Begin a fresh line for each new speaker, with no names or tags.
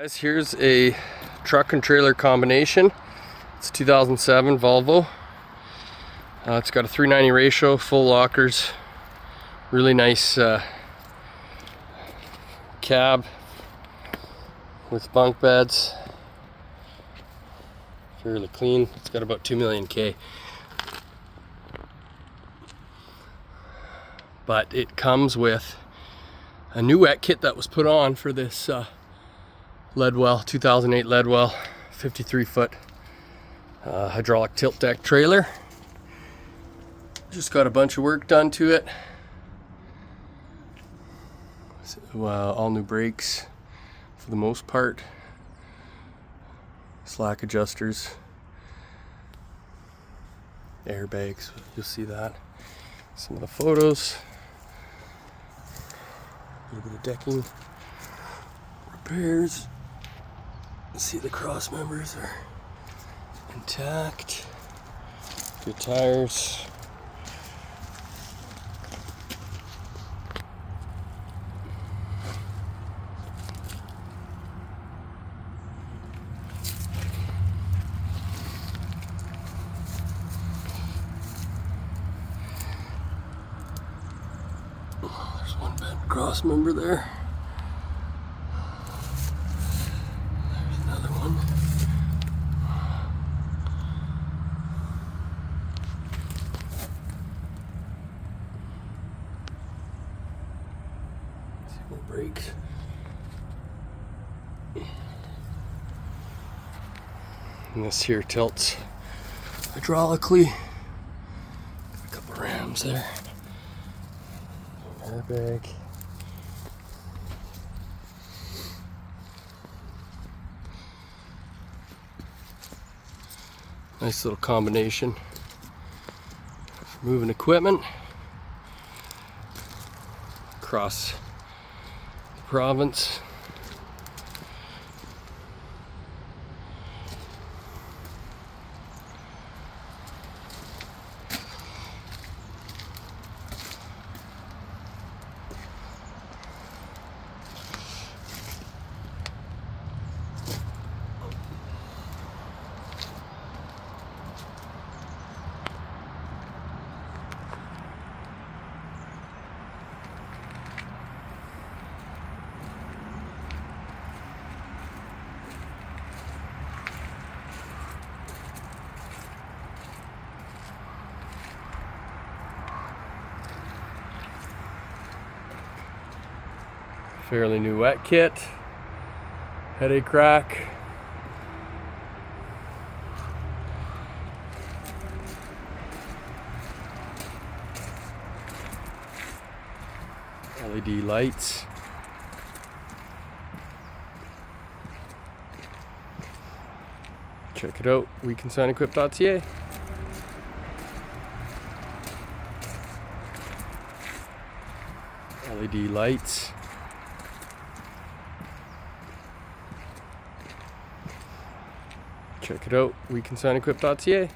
Guys, here's a truck and trailer combination. It's a 2007 Volvo. It's got a 390 ratio, full lockers, really nice cab with bunk beds. Fairly clean. It's got about 2 million K. But it comes with a new wet kit that was put on for this Ledwell, 2008 Ledwell 53-foot hydraulic tilt deck trailer. Just got a bunch of work done to it. So, all new brakes for the most part. Slack adjusters. Airbags, you'll see that. Some of the photos. A little bit of decking. Repairs. See, the cross members are intact. Good tires. There's one bent cross member there. Brakes. And this here tilts hydraulically. Got a couple rams there. Airbag. Nice little combination for moving equipment across province. Fairly new wet kit, headache rack, LED lights, check it out, wecansignequip.ca. LED lights. Check it out, wecansignequip.ca.